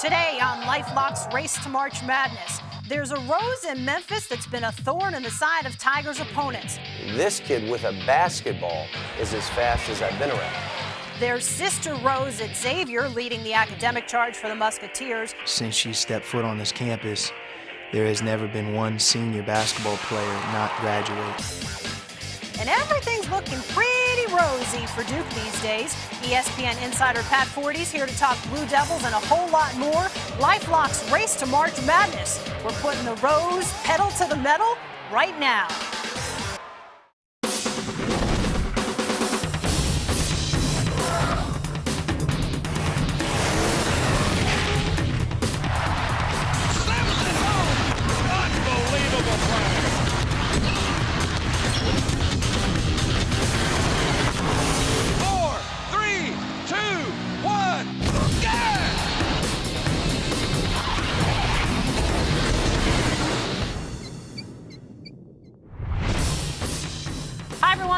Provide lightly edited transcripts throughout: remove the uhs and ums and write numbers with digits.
Today on LifeLock's Race to March Madness, there's a Rose in Memphis that's been a thorn in the side of Tigers' opponents. This kid with a basketball is as fast as I've been around. There's Sister Rose at Xavier leading the academic charge for the Musketeers. Since she stepped foot on this campus, there has never been one senior basketball player not graduate. And everything's looking pretty rosy for Duke these days. ESPN insider Pat Forty's here to talk Blue Devils and a whole lot more. LifeLock's Race to March Madness. We're putting the Rose pedal to the metal right now.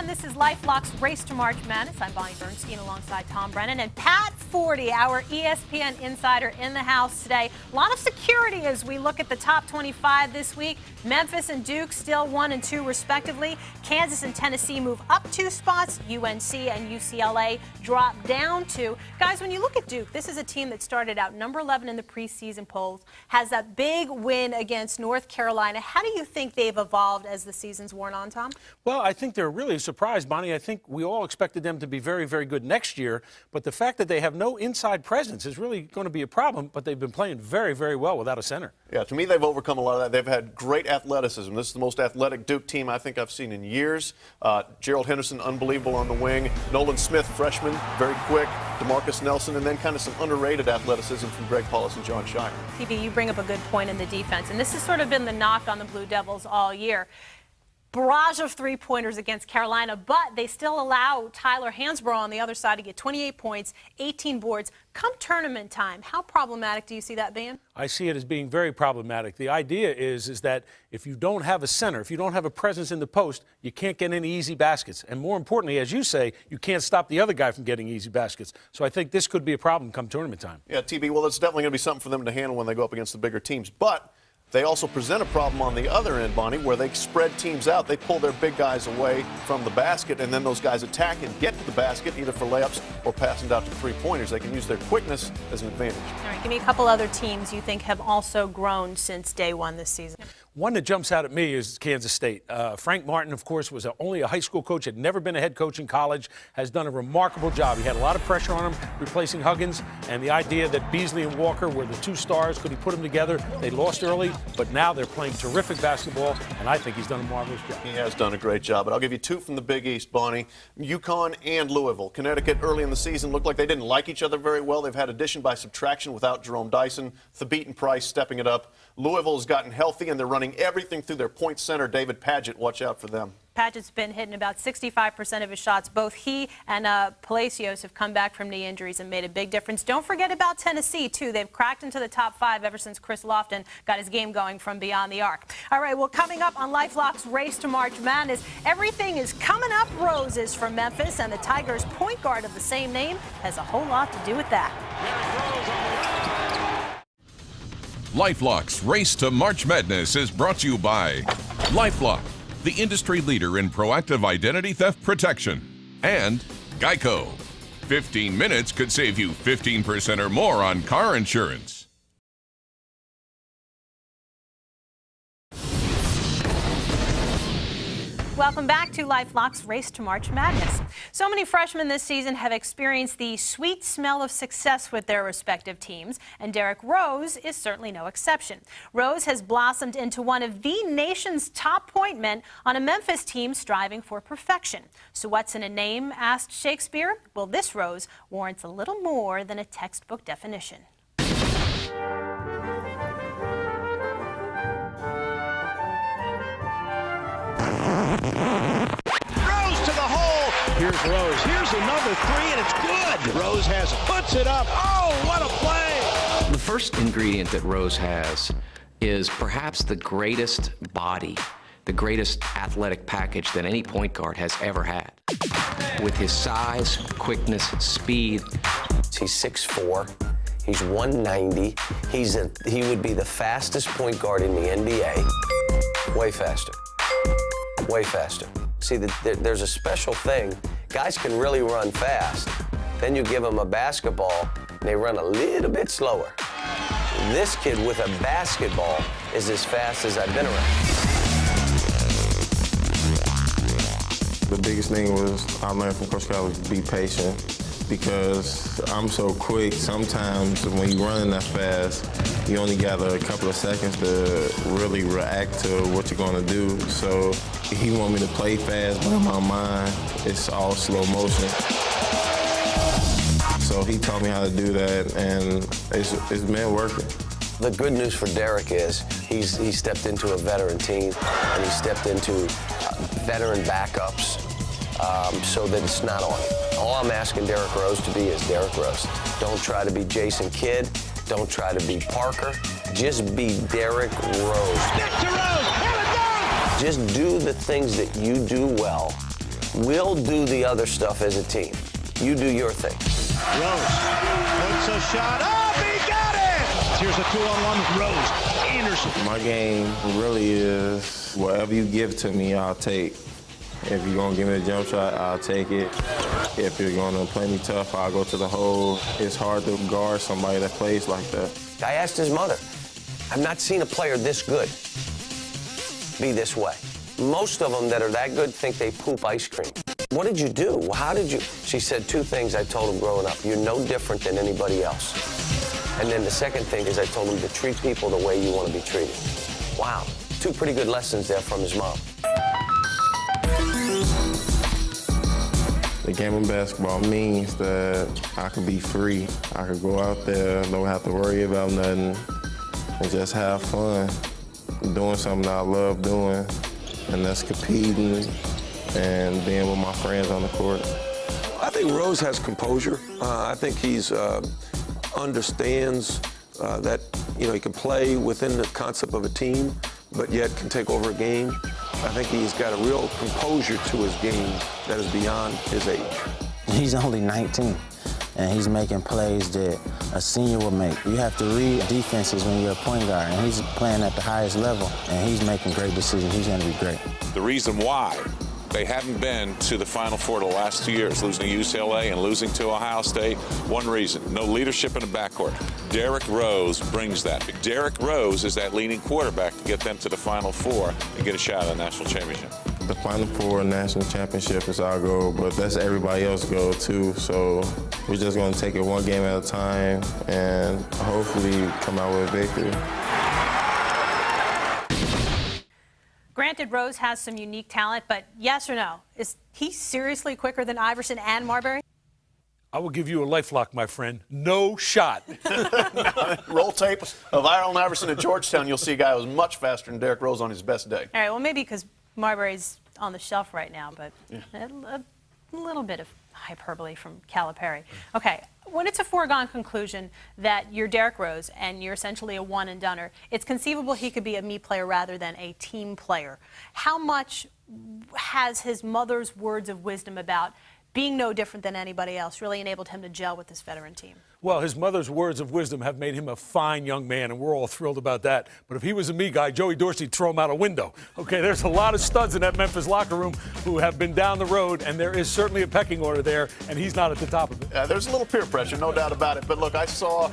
This is LifeLock's Race to March Madness. I'm Bonnie Bernstein alongside Tom Brennan and Pat Forty, our ESPN insider in the house today. A lot of security as we look at the top 25 this week. Memphis and Duke still 1 and 2 respectively. Kansas and Tennessee move up 2 spots. UNC and UCLA drop down 2. Guys, when you look at Duke, this is a team that started out number 11 in the preseason polls, has that big win against North Carolina. How do you think they've evolved as the season's worn on, Tom? Well, I think they're really surprised, Bonnie. I think we all expected them to be very, very good next year, but the fact that they have no inside presence is really going to be a problem, but they've been playing very, very well without a center. Yeah, to me, they've overcome a lot of that. They've had great athleticism. This is the most athletic Duke team I think I've seen in years. Gerald Henderson, unbelievable on the wing. Nolan Smith, freshman, very quick. DeMarcus Nelson, and then kind of some underrated athleticism from Greg Paulus and John Shire. TB, you bring up a good point in the defense, and this has sort of been the knock on the Blue Devils all year. Barrage of three-pointers against Carolina, but they still allow Tyler Hansbrough on the other side to get 28 points, 18 boards. Come tournament time, how problematic do you see that being? I see it as being very problematic. The idea is that if you don't have a center, if you don't have a presence in the post, you can't get any easy baskets. And more importantly, as you say, you can't stop the other guy from getting easy baskets. So I think this could be a problem come tournament time. Yeah, TB, well, it's definitely going to be something for them to handle when they go up against the bigger teams. But they also present a problem on the other end, Bonnie, where they spread teams out. They pull their big guys away from the basket, and then those guys attack and get to the basket, either for layups or passing out to three-pointers. They can use their quickness as an advantage. All right, give me a couple other teams you think have also grown since day one this season. One that jumps out at me is Kansas State. Frank Martin, of course, was only a high school coach, had never been a head coach in college, has done a remarkable job. He had a lot of pressure on him replacing Huggins, and the idea that Beasley and Walker were the two stars, could he put them together? They lost early, but now they're playing terrific basketball, and I think he's done a marvelous job. He has done a great job, but I'll give you two from the Big East, Bonnie. UConn and Louisville. Connecticut early in the season looked like they didn't like each other very well. They've had addition by subtraction without Jerome Dyson. Thabit and Price stepping it up. Louisville has gotten healthy, and they're running everything through their point center, David Padgett. Watch out for them. Padgett's been hitting about 65% of his shots. Both he and Palacios have come back from knee injuries and made a big difference. Don't forget about Tennessee, too. They've cracked into the top 5 ever since Chris Lofton got his game going from beyond the arc. All right, well, coming up on LifeLock's Race to March Madness, everything is coming up roses for Memphis, and the Tigers' point guard of the same name has a whole lot to do with that. LifeLock's Race to March Madness is brought to you by LifeLock, the industry leader in proactive identity theft protection, and Geico. 15 minutes could save you 15% or more on car insurance. Welcome back to LifeLock's Race to March Madness. So many freshmen this season have experienced the sweet smell of success with their respective teams, and Derrick Rose is certainly no exception. Rose has blossomed into one of the nation's top point men on a Memphis team striving for perfection. So what's in a name, asked Shakespeare? Well, this Rose warrants a little more than a textbook definition. Rose to the hole. Here's Rose. Here's another three, and it's good. Rose has it. Puts it up. Oh, what a play. The first ingredient that Rose has is perhaps the greatest body, the greatest athletic package that any point guard has ever had. With his size, quickness, speed. He's 6'4". He's 190. He would be the fastest point guard in the NBA. Way faster. Way faster. See, there's a special thing. Guys can really run fast. Then you give them a basketball, and they run a little bit slower. This kid with a basketball is as fast as I've been around. The biggest thing was I learned from Coach Cal was be patient, because I'm so quick. Sometimes when you're running that fast, you only got a couple of seconds to really react to what you're going to do. So he want me to play fast, but in my mind, it's all slow motion. So he taught me how to do that, and it's been working. The good news for Derek is he stepped into a veteran team, and he stepped into veteran backups so that it's not on him. All I'm asking Derrick Rose to be is Derrick Rose. Don't try to be Jason Kidd. Don't try to be Parker. Just be Derrick Rose. Next to Rose, have it done! Just do the things that you do well. We'll do the other stuff as a team. You do your thing. Rose puts a shot up, he got it! Here's a 2-on-1 with Rose. Anderson. My game really is whatever you give to me, I'll take. If you're going to give me a jump shot, I'll take it. If you're going to play me tough, I'll go to the hole. It's hard to guard somebody that plays like that. I asked his mother, I've not seen a player this good be this way. Most of them that are that good think they poop ice cream. What did you do? How did you? She said two things I told him growing up. You're no different than anybody else. And then the second thing is I told him to treat people the way you want to be treated. Wow, two pretty good lessons there from his mom. The game of basketball means that I can be free. I can go out there, don't have to worry about nothing, and just have fun doing something I love doing, and that's competing and being with my friends on the court. I think Rose has composure. I think he's understands that he can play within the concept of a team, but yet can take over a game. I think he's got a real composure to his game that is beyond his age. He's only 19, and he's making plays that a senior will make. You have to read defenses when you're a point guard, and he's playing at the highest level, and he's making great decisions. He's going to be great. The reason why they haven't been to the Final Four the last 2 years, losing to UCLA and losing to Ohio State, one reason, no leadership in the backcourt. Derrick Rose brings that. Derrick Rose is that leading quarterback to get them to the Final Four and get a shot at a national championship. The Final Four national championship is our goal, but that's everybody else's goal too. So we're just going to take it one game at a time and hopefully come out with a victory. Granted, Rose has some unique talent, but yes or no, is he seriously quicker than Iverson and Marbury? I will give you a lifelock, my friend. No shot. Roll tape of Allen Iverson at Georgetown. You'll see a guy who was much faster than Derrick Rose on his best day. All right, well, maybe because Marbury's on the shelf right now, but a little bit of hyperbole from Calipari. Okay, when it's a foregone conclusion that you're Derrick Rose and you're essentially a one-and-doner, it's conceivable he could be a me player rather than a team player. How much has his mother's words of wisdom about being no different than anybody else really enabled him to gel with this veteran team? Well, his mother's words of wisdom have made him a fine young man, and we're all thrilled about that. But if he was a me guy, Joey Dorsey'd throw him out a window. Okay, there's a lot of studs in that Memphis locker room who have been down the road, and there is certainly a pecking order there, and he's not at the top of it. There's a little peer pressure, no doubt about it. But look, I saw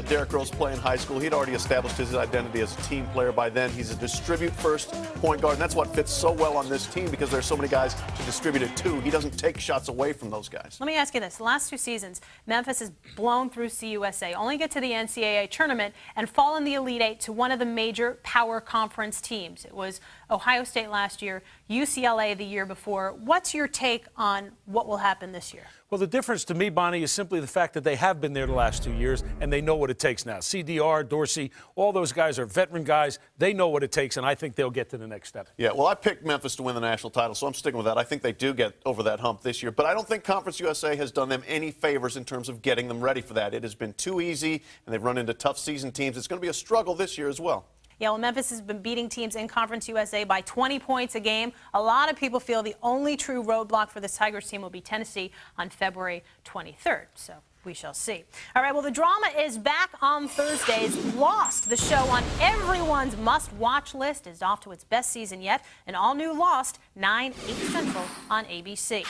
Derrick Rose play in high school. He'd already established his identity as a team player by then. He's a distribute-first point guard, and that's what fits so well on this team because there's so many guys to distribute it to. He doesn't take shots away from those guys. Let me ask you this. The last two seasons, Memphis has blown through CUSA, only get to the NCAA tournament, and fall in the Elite Eight to one of the major power conference teams. It was Ohio State last year, UCLA the year before. What's your take on what will happen this year? Well, the difference to me, Bonnie, is simply the fact that they have been there the last 2 years, and they know what it takes now. CDR, Dorsey, all those guys are veteran guys. They know what it takes, and I think they'll get to the next step. Yeah, well, I picked Memphis to win the national title, so I'm sticking with that. I think they do get over that hump this year, but I don't think Conference USA has done them any favors in terms of getting them ready for that. It has been too easy, and they've run into tough season teams. It's going to be a struggle this year as well. Yeah, well, Memphis has been beating teams in Conference USA by 20 points a game. A lot of people feel the only true roadblock for this Tigers team will be Tennessee on February 23rd. So We shall see. All right, well, the drama is back on Thursdays. Lost, the show on everyone's must-watch list, is off to its best season yet. An all-new Lost, 9, 8 Central on ABC.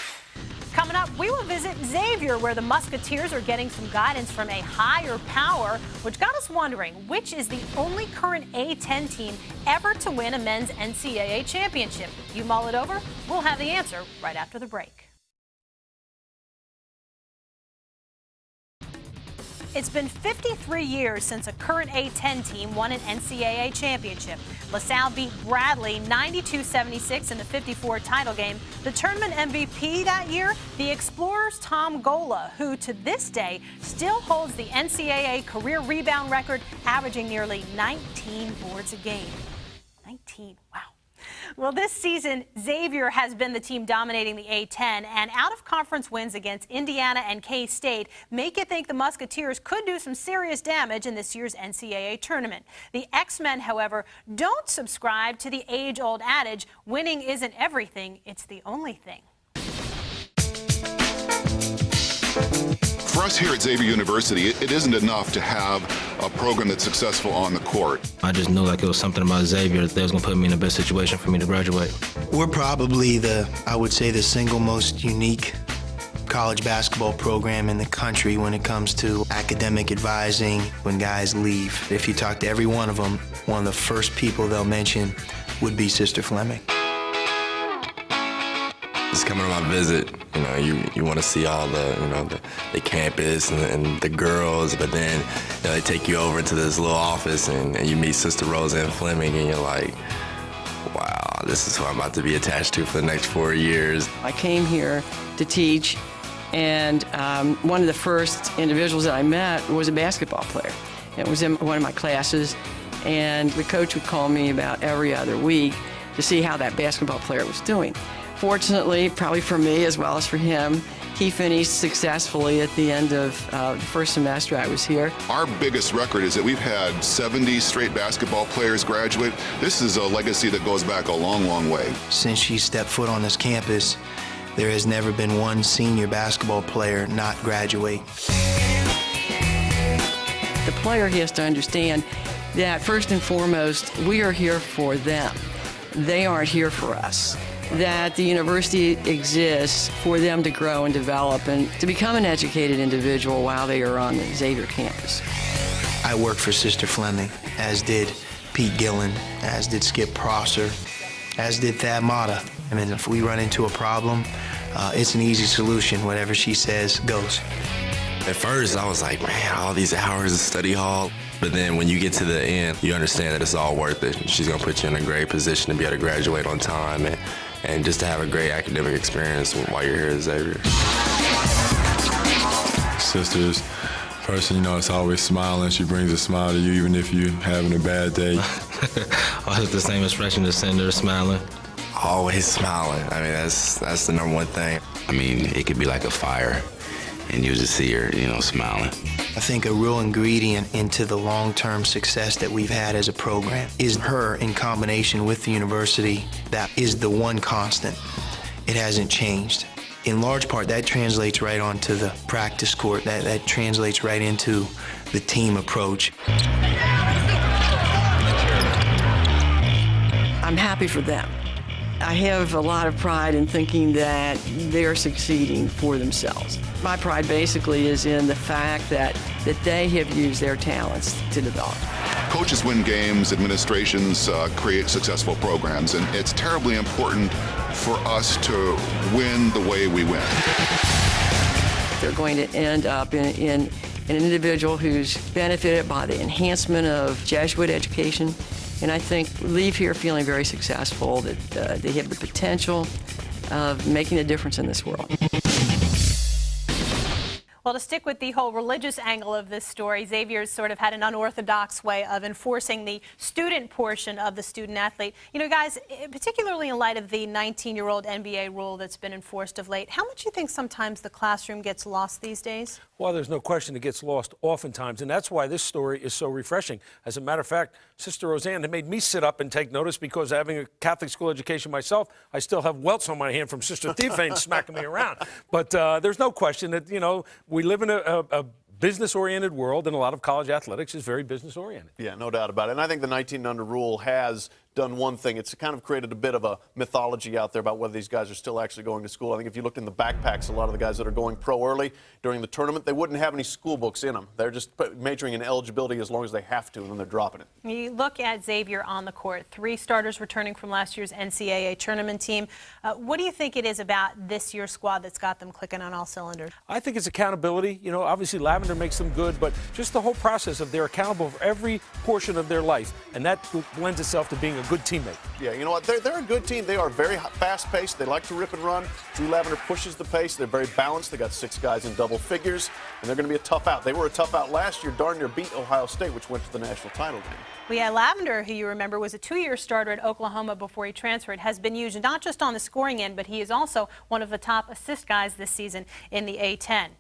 Coming up, we will visit Xavier, where the Musketeers are getting some guidance from a higher power, which got us wondering, which is the only current A-10 team ever to win a men's NCAA championship? You mull it over, we'll have the answer right after the break. It's been 53 years since a current A-10 team won an NCAA championship. LaSalle beat Bradley 92-76 in the 54 title game. The tournament MVP that year, the Explorers' Tom Gola, who to this day still holds the NCAA career rebound record, averaging nearly 19 boards a game. 19, wow. Well, this season, Xavier has been the team dominating the A-10, and out-of-conference wins against Indiana and K-State make you think the Musketeers could do some serious damage in this year's NCAA tournament. The X-Men, however, don't subscribe to the age-old adage, winning isn't everything, it's the only thing. For us here at Xavier University, it isn't enough to have a program that's successful on the court. I just knew like it was something about Xavier that was going to put me in the best situation for me to graduate. We're probably I would say, the single most unique college basketball program in the country when it comes to academic advising when guys leave. If you talk to every one of them, one of the first people they'll mention would be Sister Fleming. Just coming on my visit, you want to see all the campus and the girls, but then they take you over to this little office and you meet Sister Roseanne Fleming and you're like, wow, this is who I'm about to be attached to for the next 4 years. I came here to teach, and one of the first individuals that I met was a basketball player. It was in one of my classes, and the coach would call me about every other week to see how that basketball player was doing. Fortunately, probably for me as well as for him, he finished successfully at the end of the first semester I was here. Our biggest record is that we've had 70 straight basketball players graduate. This is a legacy that goes back a long, long way. Since she stepped foot on this campus, there has never been one senior basketball player not graduate. The player has to understand that first and foremost, we are here for them. They aren't here for us. That the university exists for them to grow and develop and to become an educated individual while they are on the Xavier campus. I worked for Sister Fleming, as did Pete Gillen, as did Skip Prosser, as did Thad Matta. I mean, if we run into a problem, it's an easy solution. Whatever she says goes. At first, I was like, man, all these hours of study hall. But then when you get to the end, you understand that it's all worth it. She's going to put you in a great position to be able to graduate on time and just to have a great academic experience while you're here at Xavier. Sister's person, it's always smiling. She brings a smile to you even if you're having a bad day. Always the same expression to send her, smiling. Always smiling. I mean, that's the number one thing. I mean, it could be like a fire, and you just see her, smiling. I think a real ingredient into the long-term success that we've had as a program is her in combination with the university. That is the one constant. It hasn't changed. In large part, that translates right onto the practice court. That translates right into the team approach. I'm happy for them. I have a lot of pride in thinking that they're succeeding for themselves. My pride basically is in the fact that they have used their talents to develop. Coaches win games, administrations create successful programs, and it's terribly important for us to win the way we win. They're going to end up in an individual who's benefited by the enhancement of Jesuit education. And I think leave here feeling very successful, that they have the potential of making a difference in this world. Well, to stick with the whole religious angle of this story, Xavier's sort of had an unorthodox way of enforcing the student portion of the student athlete. Guys, particularly in light of the 19-year-old NBA rule that's been enforced of late, how much do you think sometimes the classroom gets lost these days? Well, there's no question it gets lost oftentimes, and that's why this story is so refreshing. As a matter of fact, Sister Roseanne had made me sit up and take notice because having a Catholic school education myself, I still have welts on my hand from Sister Theophane smacking me around. But there's no question that, we live in a business-oriented world, and a lot of college athletics is very business-oriented. Yeah, no doubt about it. And I think the 19-under rule has done one thing. It's kind of created a bit of a mythology out there about whether these guys are still actually going to school. I think if you looked in the backpacks, a lot of the guys that are going pro early during the tournament, they wouldn't have any school books in them. They're just majoring in eligibility as long as they have to, and then they're dropping it. You look at Xavier on the court, 3 starters returning from last year's NCAA tournament team. What do you think it is about this year's squad that's got them clicking on all cylinders? I think it's accountability. You know, obviously Lavender makes them good, but just the whole process of they're accountable for every portion of their life, and that lends itself to being a good teammate. Yeah, you know what? They're a good team. They are very fast-paced. They like to rip and run. Drew Lavender pushes the pace. They're very balanced. They got 6 guys in double figures, and they're going to be a tough out. They were a tough out last year. Darn near beat Ohio State, which went to the national title game. We had Lavender, who you remember was a 2-year starter at Oklahoma before he transferred, has been used not just on the scoring end, but he is also one of the top assist guys this season in the A-10.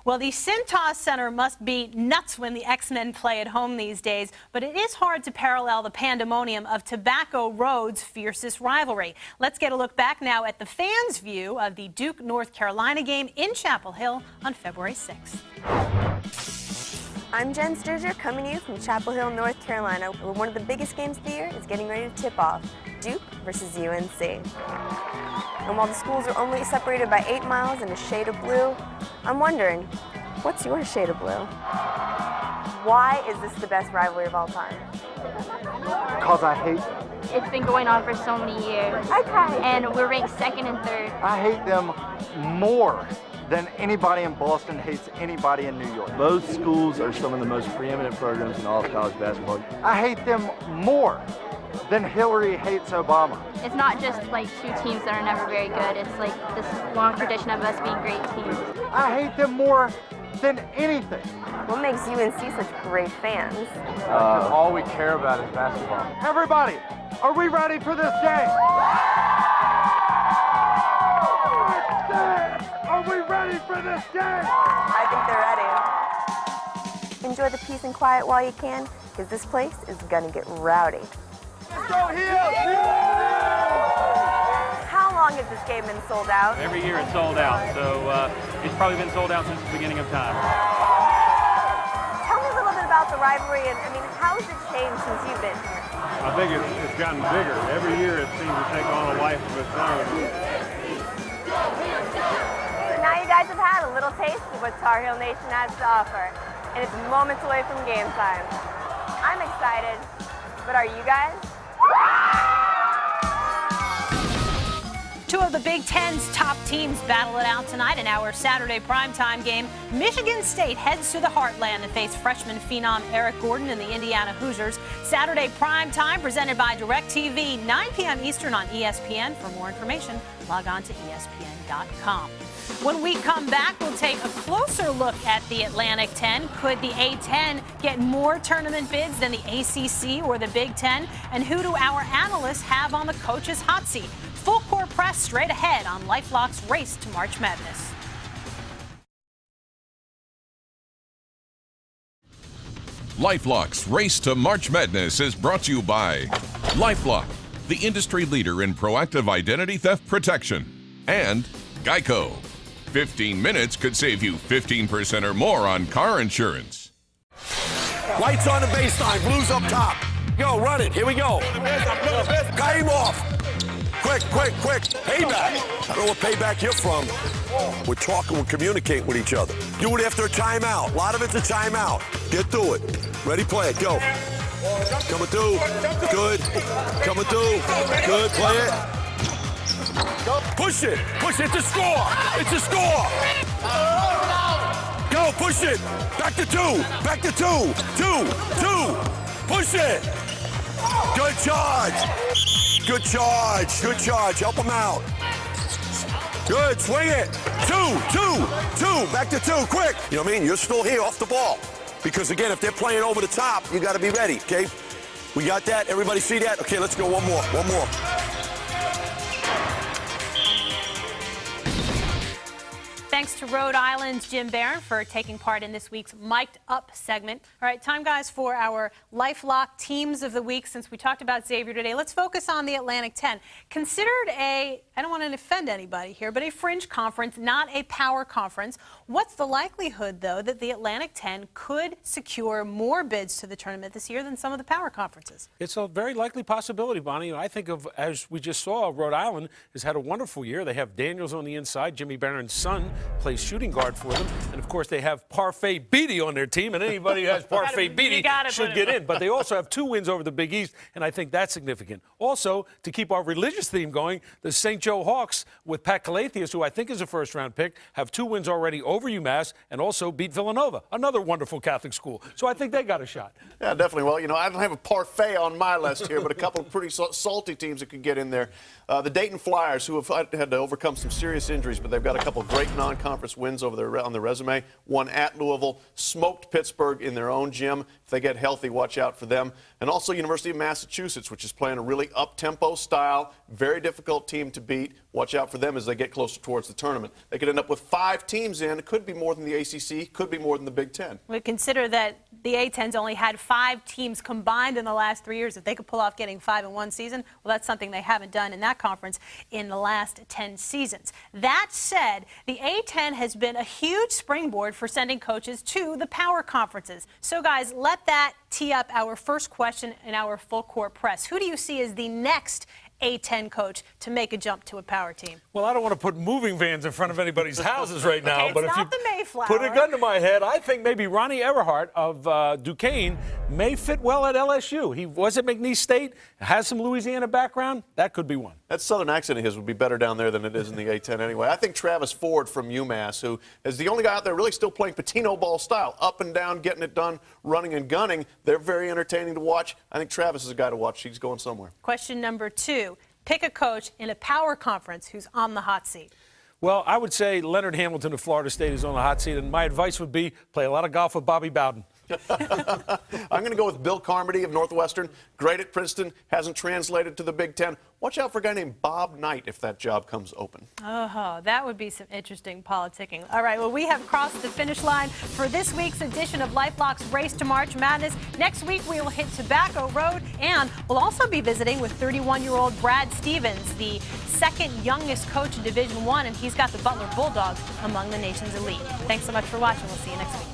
Well, the Cintas Center must be nuts when the X-Men play at home these days, but it is hard to parallel the pandemonium of Tobacco Road's fiercest rivalry. Let's get a look back now at the fans' view of the Duke North Carolina game in Chapel Hill on February 6th. I'm Jen Sturger, coming to you from Chapel Hill, North Carolina, where one of the biggest games of the year is getting ready to tip off, Duke versus UNC. And while the schools are only separated by 8 miles and a shade of blue, I'm wondering, what's your shade of blue? Why is this the best rivalry of all time? Because I hate them. It's been going on for so many years. Okay. And we're ranked 2nd and 3rd. I hate them more than anybody in Boston hates anybody in New York. Both schools are some of the most preeminent programs in all of college basketball. I hate them more than Hillary hates Obama. It's not just like 2 teams that are never very good. It's like this long tradition of us being great teams. I hate them more than anything. What makes UNC such great fans? Because all we care about is basketball. Everybody, are we ready for this game? Are we ready for this game? I think they're ready. Enjoy the peace and quiet while you can, because this place is gonna get rowdy. Let's go Heels! How long has this game been sold out? Every year it's sold out, so it's probably been sold out since the beginning of time. Tell me a little bit about the rivalry, and how has it changed since you've been here? I think it's gotten bigger. Every year it seems to take on a life of its own. So now you guys have had a little taste of what Tar Heel Nation has to offer, and it's moments away from game time. I'm excited, but are you guys? 2 of the Big Ten's top teams battle it out tonight in our Saturday primetime game. Michigan State heads to the Heartland to face freshman phenom Eric Gordon and the Indiana Hoosiers. Saturday primetime presented by DirecTV, 9 p.m. Eastern on ESPN. For more information, log on to ESPN.com. When we come back, we'll take a closer look at the Atlantic 10. Could the A-10 get more tournament bids than the ACC or the Big Ten? And who do our analysts have on the coach's hot seat? Full court press straight ahead on LifeLock's Race to March Madness. LifeLock's Race to March Madness is brought to you by LifeLock, the industry leader in proactive identity theft protection, and Geico. 15 minutes could save you 15% or more on car insurance. Lights on the baseline, Blues up top. Go, run it, here we go. Game off. Quick. Payback. I don't know what payback you're from. We're talking, we're communicating with each other. Do it after a timeout. A lot of it's a timeout. Get through it. Ready, play it, go. Coming through. Good. Coming through. Good, play it. Push it. It's a score. Go, push it. Back to 2. 2. Push it. Good charge. Help him out. Good, swing it. 2. Back to 2, quick. You know what I mean? You're still here off the ball. Because again, if they're playing over the top, you got to be ready, okay? We got that? Everybody see that? Okay, let's go one more. thanks to Rhode Island's Jim Barron for taking part in this week's Mic'd Up segment. All right, time, guys, for our LifeLock Teams of the Week. Since we talked about Xavier today, let's focus on the Atlantic 10. Considered I don't want to offend anybody here, but a fringe conference, not a power conference. What's the likelihood, though, that the Atlantic 10 could secure more bids to the tournament this year than some of the power conferences? It's a very likely possibility, Bonnie. I think of, as we just saw, Rhode Island has had a wonderful year. They have Daniels on the inside. Jimmy Barron's son plays shooting guard for them. And, of course, they have Parfait Beatty on their team, and anybody who has Parfait Beatty should get in. But they also have 2 wins over the Big East, and I think that's significant. Also, to keep our religious theme going, the St. Joe Hawks with Pat Calathius, who I think is a first-round pick, have 2 wins already over UMass and also beat Villanova, another wonderful Catholic school. So I think they got a shot. Yeah, definitely. Well, I don't have a parfait on my list here, but a couple of pretty salty teams that could get in there. The Dayton Flyers, who have had to overcome some serious injuries, but they've got a couple of great non-conference wins on their resume. One at Louisville, smoked Pittsburgh in their own gym. If they get healthy, watch out for them. And also University of Massachusetts, which is playing a really up-tempo style, very difficult team to beat. Watch out for them as they get closer towards the tournament. They could end up with 5 teams in. It could be more than the ACC, could be more than the Big Ten. We consider that the A-10's only had 5 teams combined in the last 3 years. If they could pull off getting 5 in one season, well, that's something they haven't done in that conference in the last 10 seasons. That said, the A-10 has been a huge springboard for sending coaches to the power conferences. So, guys, let that tee up our first question in our full court press. Who do you see as the next A-10 coach to make a jump to a power team? Well, I don't want to put moving vans in front of anybody's houses right now, okay, but if you the Mayflower. Put a gun to my head, I think maybe Ronnie Everhart of Duquesne may fit well at LSU. He was at McNeese State, has some Louisiana background. That could be one. That southern accent of his would be better down there than it is in the A-10 anyway. I think Travis Ford from UMass, who is the only guy out there really still playing Patino ball style, up and down, getting it done, running and gunning. They're very entertaining to watch. I think Travis is a guy to watch. He's going somewhere. Question number 2. Pick a coach in a power conference who's on the hot seat. Well, I would say Leonard Hamilton of Florida State is on the hot seat, and my advice would be play a lot of golf with Bobby Bowden. I'm going to go with Bill Carmody of Northwestern. Great at Princeton, hasn't translated to the Big Ten. Watch out for a guy named Bob Knight if that job comes open. Oh, that would be some interesting politicking. All right, well, we have crossed the finish line for this week's edition of LifeLock's Race to March Madness. Next week, we will hit Tobacco Road, and we'll also be visiting with 31-year-old Brad Stevens, the second youngest coach in Division I, and he's got the Butler Bulldogs among the nation's elite. Thanks so much for watching. We'll see you next week.